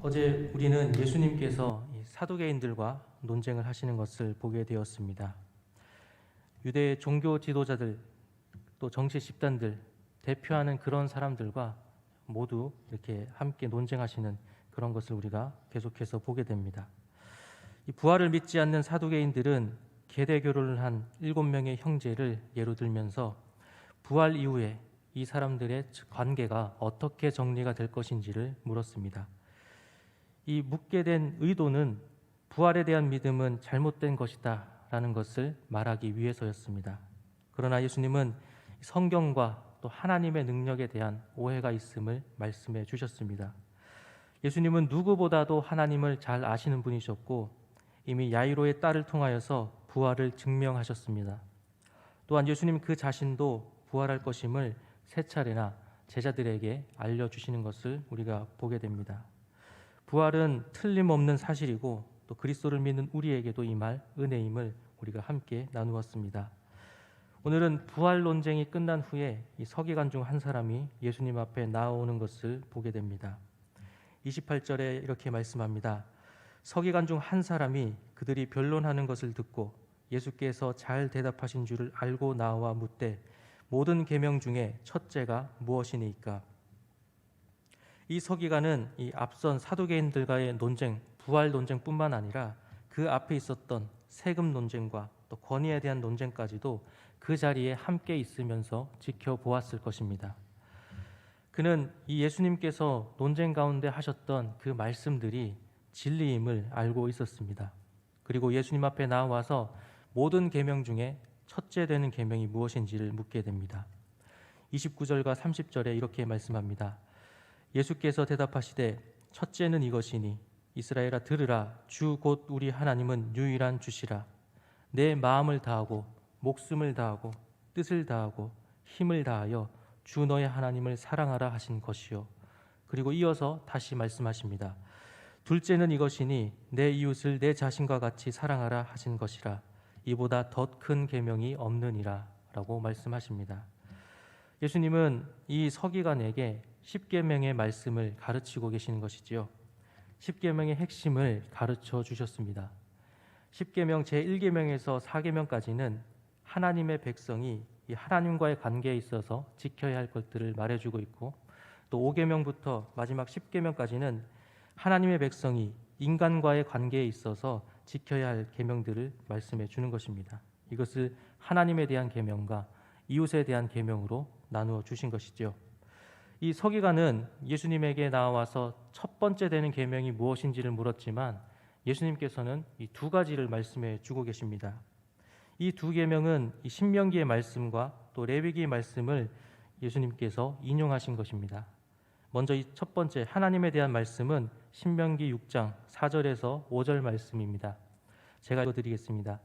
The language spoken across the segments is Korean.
어제 우리는 예수님께서 이 사두개인들과 논쟁을 하시는 것을 보게 되었습니다. 유대 종교 지도자들 또 정치 집단들 대표하는 그런 사람들과 모두 이렇게 함께 논쟁하시는 그런 것을 우리가 계속해서 보게 됩니다. 이 부활을 믿지 않는 사두개인들은 계대 결혼을 한 7명의 형제를 예로 들면서 부활 이후에 이 사람들의 관계가 어떻게 정리가 될 것인지를 물었습니다. 이 묻게 된 의도는 부활에 대한 믿음은 잘못된 것이다 라는 것을 말하기 위해서였습니다. 그러나 예수님은 성경과 또 하나님의 능력에 대한 오해가 있음을 말씀해 주셨습니다. 예수님은 누구보다도 하나님을 잘 아시는 분이셨고 이미 야이로의 딸을 통하여서 부활을 증명하셨습니다. 또한 예수님 그 자신도 부활할 것임을 세 차례나 제자들에게 알려주시는 것을 우리가 보게 됩니다. 부활은 틀림없는 사실이고 또 그리스도를 믿는 우리에게도 이 말 은혜임을 우리가 함께 나누었습니다. 오늘은 부활 논쟁이 끝난 후에 이 서기관 중 한 사람이 예수님 앞에 나오는 것을 보게 됩니다. 28절에 이렇게 말씀합니다. 서기관 중 한 사람이 그들이 변론하는 것을 듣고 예수께서 잘 대답하신 줄을 알고 나와 묻되 모든 계명 중에 첫째가 무엇이니까? 이 서기관은 이 앞선 사두개인들과의 논쟁, 부활 논쟁뿐만 아니라 그 앞에 있었던 세금 논쟁과 또 권위에 대한 논쟁까지도 그 자리에 함께 있으면서 지켜보았을 것입니다. 그는 이 예수님께서 논쟁 가운데 하셨던 그 말씀들이 진리임을 알고 있었습니다. 그리고 예수님 앞에 나와서 모든 계명 중에 첫째 되는 계명이 무엇인지를 묻게 됩니다. 29절과 30절에 이렇게 말씀합니다. 예수께서 대답하시되 첫째는 이것이니 이스라엘아 들으라 주 곧 우리 하나님은 유일한 주시라. 내 마음을 다하고 목숨을 다하고 뜻을 다하고 힘을 다하여 주 너의 하나님을 사랑하라 하신 것이요. 그리고 이어서 다시 말씀하십니다. 둘째는 이것이니 내 이웃을 내 자신과 같이 사랑하라 하신 것이라. 이보다 더 큰 계명이 없느니라 라고 말씀하십니다. 예수님은 이 서기관에게 십계명의 말씀을 가르치고 계시는 것이지요. 십계명의 핵심을 가르쳐 주셨습니다. 십계명 제1계명에서 4계명까지는 하나님의 백성이 이 하나님과의 관계에 있어서 지켜야 할 것들을 말해주고 있고 또 5계명부터 마지막 10계명까지는 하나님의 백성이 인간과의 관계에 있어서 지켜야 할 계명들을 말씀해 주는 것입니다. 이것을 하나님에 대한 계명과 이웃에 대한 계명으로 나누어 주신 것이죠. 이 서기관은 예수님에게 나와서 첫 번째 되는 계명이 무엇인지를 물었지만 예수님께서는 이 두 가지를 말씀해 주고 계십니다. 이 두 계명은 이 신명기의 말씀과 또 레위기의 말씀을 예수님께서 인용하신 것입니다. 먼저 이 첫 번째 하나님에 대한 말씀은 신명기 6장 4절에서 5절 말씀입니다. 제가 읽어드리겠습니다.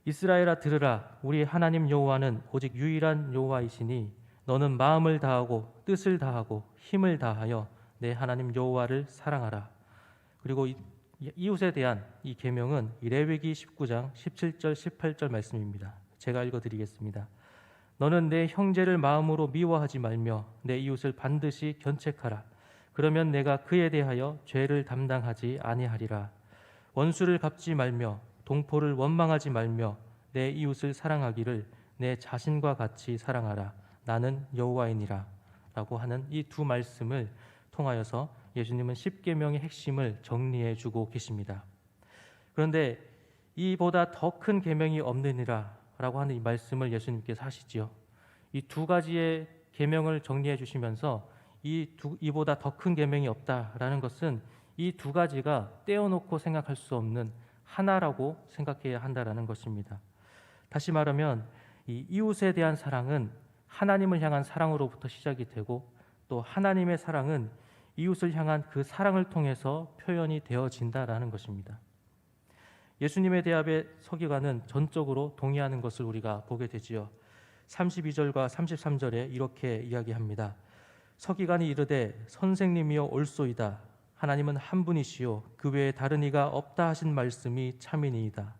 이스라엘아 들으라 우리 하나님 여호와는 오직 유일한 여호와이시니 너는 마음을 다하고 뜻을 다하고 힘을 다하여 내 하나님 여호와를 사랑하라. 그리고 이웃에 대한 이 계명은 레위기 19장 17절 18절 말씀입니다. 제가 읽어드리겠습니다. 너는 내 형제를 마음으로 미워하지 말며 내 이웃을 반드시 견책하라. 그러면 내가 그에 대하여 죄를 담당하지 아니하리라. 원수를 갚지 말며 동포를 원망하지 말며 내 이웃을 사랑하기를 내 자신과 같이 사랑하라. 나는 여호와이니라 라고 하는 이 두 말씀을 통하여서 예수님은 십계명의 핵심을 정리해 주고 계십니다. 그런데 이보다 더 큰 계명이 없느니라 라고 하는 이 말씀을 예수님께서 하시지요. 이 두 가지의 계명을 정리해 주시면서 이보다 더 큰 계명이 없다라는 것은 이 두 가지가 떼어놓고 생각할 수 없는 하나라고 생각해야 한다라는 것입니다. 다시 말하면 이 이웃에 대한 사랑은 하나님을 향한 사랑으로부터 시작이 되고 또 하나님의 사랑은 이웃을 향한 그 사랑을 통해서 표현이 되어진다라는 것입니다. 예수님의 대답에 서기관은 전적으로 동의하는 것을 우리가 보게 되지요. 32절과 33절에 이렇게 이야기합니다. 서기관이 이르되 선생님이여 옳소이다. 하나님은 한 분이시요 그 외에 다른 이가 없다 하신 말씀이 참이니이다.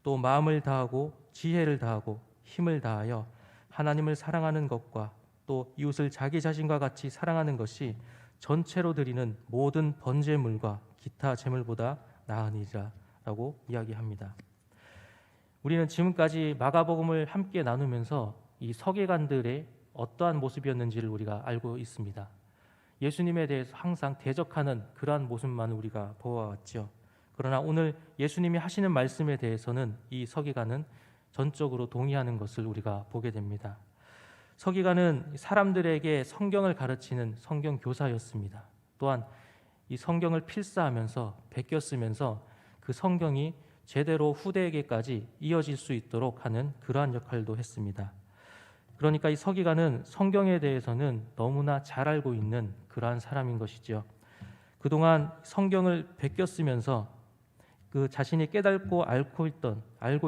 또 마음을 다하고 지혜를 다하고 힘을 다하여 하나님을 사랑하는 것과 또 이웃을 자기 자신과 같이 사랑하는 것이 전체로 드리는 모든 번제물과 기타 제물보다 나으니라라고 이야기합니다. 우리는 지금까지 마가복음을 함께 나누면서 이 서기관들의 어떠한 모습이었는지를 우리가 알고 있습니다. 예수님에 대해서 항상 대적하는 그러한 모습만 우리가 보아왔죠. 그러나 오늘 예수님이 하시는 말씀에 대해서는 이 서기관은 전적으로 동의하는 것을 우리가 보게 됩니다. 서기관은 사람들에게 성경을 가르치는 성경 교사였습니다. 또한 이 성경을 필사하면서 베꼈으면서 그 성경이 제대로 후대에게까지 이어질 수 있도록 하는 그러한 역할도 했습니다. 그러니까 이 서기관은 성경에 대해서는 너무나 잘 알고 있는 그러한 사람인 것이죠. 그동안 성경을 베꼈으면서 그 자신이 깨닫고 알고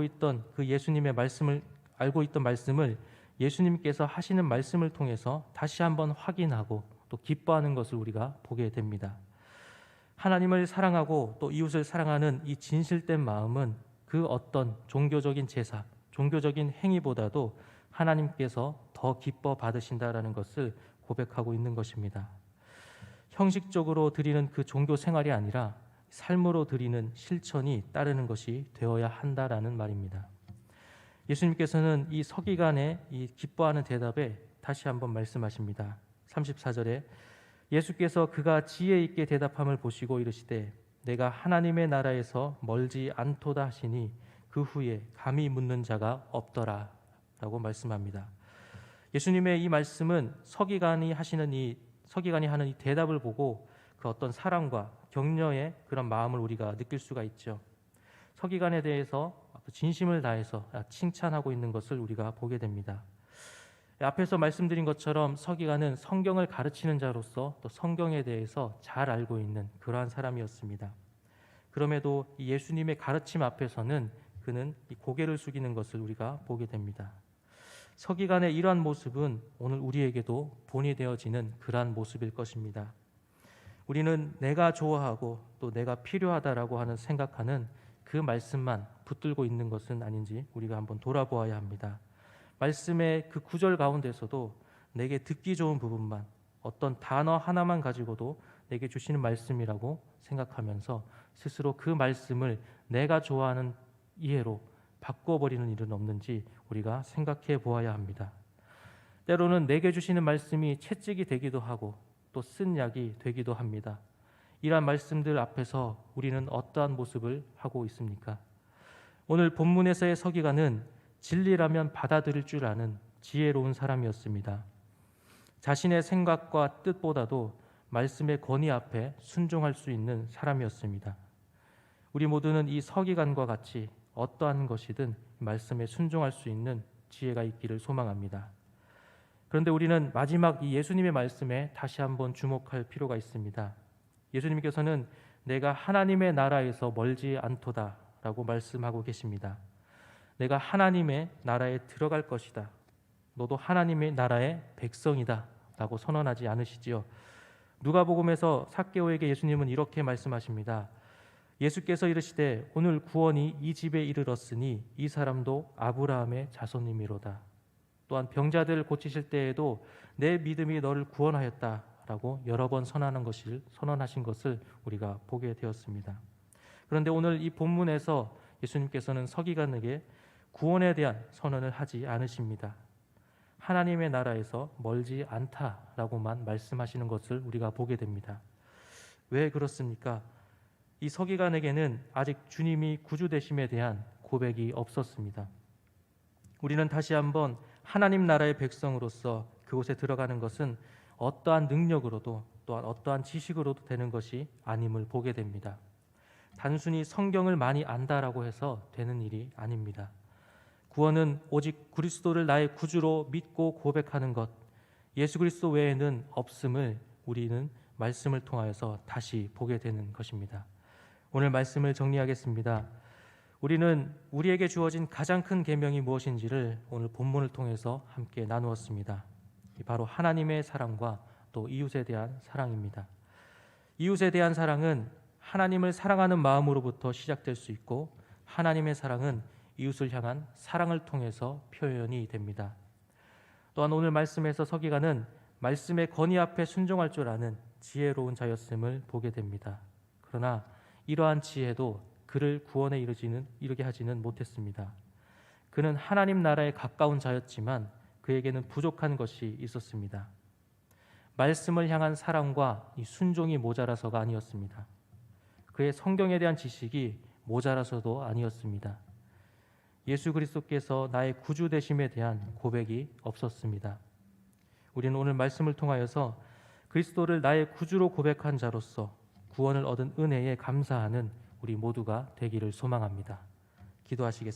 있던 그 예수님의 말씀을 알고 있던 말씀을 예수님께서 하시는 말씀을 통해서 다시 한번 확인하고 또 기뻐하는 것을 우리가 보게 됩니다. 하나님을 사랑하고 또 이웃을 사랑하는 이 진실된 마음은 그 어떤 종교적인 제사, 종교적인 행위보다도 하나님께서 더 기뻐 받으신다라는 것을 고백하고 있는 것입니다. 형식적으로 드리는 그 종교 생활이 아니라 삶으로 드리는 실천이 따르는 것이 되어야 한다라는 말입니다. 예수님께서는 이 서기관의 이 기뻐하는 대답에 다시 한번 말씀하십니다. 34절에 예수께서 그가 지혜 있게 대답함을 보시고 이르시되 내가 하나님의 나라에서 멀지 않도다 하시니 그 후에 감히 묻는 자가 없더라 라고 말씀합니다. 예수님의 이 말씀은 서기관이 하는 이 대답을 보고 그 어떤 사랑과 격려의 그런 마음을 우리가 느낄 수가 있죠. 서기관에 대해서 진심을 다해서 칭찬하고 있는 것을 우리가 보게 됩니다. 앞에서 말씀드린 것처럼 서기관은 성경을 가르치는 자로서 또 성경에 대해서 잘 알고 있는 그러한 사람이었습니다. 그럼에도 이 예수님의 가르침 앞에서는 그는 이 고개를 숙이는 것을 우리가 보게 됩니다. 서기관의 이러한 모습은 오늘 우리에게도 본이 되어지는 그러한 모습일 것입니다. 우리는 내가 좋아하고 또 내가 필요하다라고 하는 생각하는 그 말씀만 붙들고 있는 것은 아닌지 우리가 한번 돌아보아야 합니다. 말씀의 그 구절 가운데서도 내게 듣기 좋은 부분만, 어떤 단어 하나만 가지고도 내게 주시는 말씀이라고 생각하면서 스스로 그 말씀을 내가 좋아하는 이해로 바꿔버리는 일은 없는지 우리가 생각해 보아야 합니다. 때로는 내게 주시는 말씀이 채찍이 되기도 하고 또 쓴 약이 되기도 합니다. 이러한 말씀들 앞에서 우리는 어떠한 모습을 하고 있습니까? 오늘 본문에서의 서기관은 진리라면 받아들일 줄 아는 지혜로운 사람이었습니다. 자신의 생각과 뜻보다도 말씀의 권위 앞에 순종할 수 있는 사람이었습니다. 우리 모두는 이 서기관과 같이 어떠한 것이든 말씀에 순종할 수 있는 지혜가 있기를 소망합니다. 그런데 우리는 마지막 이 예수님의 말씀에 다시 한번 주목할 필요가 있습니다. 예수님께서는 내가 하나님의 나라에서 멀지 않도다 라고 말씀하고 계십니다. 내가 하나님의 나라에 들어갈 것이다. 너도 하나님의 나라의 백성이다 라고 선언하지 않으시지요. 누가복음에서 삭개오에게 예수님은 이렇게 말씀하십니다. 예수께서 이르시되 오늘 구원이 이 집에 이르렀으니 이 사람도 아브라함의 자손이미로다. 또한 병자들을 고치실 때에도 내 믿음이 너를 구원하였다 라고 여러 번 선언하신 것을 우리가 보게 되었습니다. 그런데 오늘 이 본문에서 예수님께서는 서기관에게 구원에 대한 선언을 하지 않으십니다. 하나님의 나라에서 멀지 않다라고만 말씀하시는 것을 우리가 보게 됩니다. 왜 그렇습니까? 이 서기관에게는 아직 주님이 구주 되심에 대한 고백이 없었습니다. 우리는 다시 한번 하나님 나라의 백성으로서 그곳에 들어가는 것은 어떠한 능력으로도 또한 어떠한 지식으로도 되는 것이 아님을 보게 됩니다. 단순히 성경을 많이 안다라고 해서 되는 일이 아닙니다. 구원은 오직 그리스도를 나의 구주로 믿고 고백하는 것, 예수 그리스도 외에는 없음을 우리는 말씀을 통하여서 다시 보게 되는 것입니다. 오늘 말씀을 정리하겠습니다. 우리는 우리에게 주어진 가장 큰 계명이 무엇인지를 오늘 본문을 통해서 함께 나누었습니다. 바로 하나님의 사랑과 또 이웃에 대한 사랑입니다. 이웃에 대한 사랑은 하나님을 사랑하는 마음으로부터 시작될 수 있고 하나님의 사랑은 이웃을 향한 사랑을 통해서 표현이 됩니다. 또한 오늘 말씀에서 서기관은 말씀의 권위 앞에 순종할 줄 아는 지혜로운 자였음을 보게 됩니다. 그러나 이러한 지혜도 그를 구원에 이르게 하지는 못했습니다. 그는 하나님 나라에 가까운 자였지만 그에게는 부족한 것이 있었습니다. 말씀을 향한 사랑과 이 순종이 모자라서가 아니었습니다. 그의 성경에 대한 지식이 모자라서도 아니었습니다. 예수 그리스도께서 나의 구주 되심에 대한 고백이 없었습니다. 우리는 오늘 말씀을 통하여서 그리스도를 나의 구주로 고백한 자로서 구원을 얻은 은혜에 감사하는 우리 모두가 되기를 소망합니다. 기도하시겠습니다.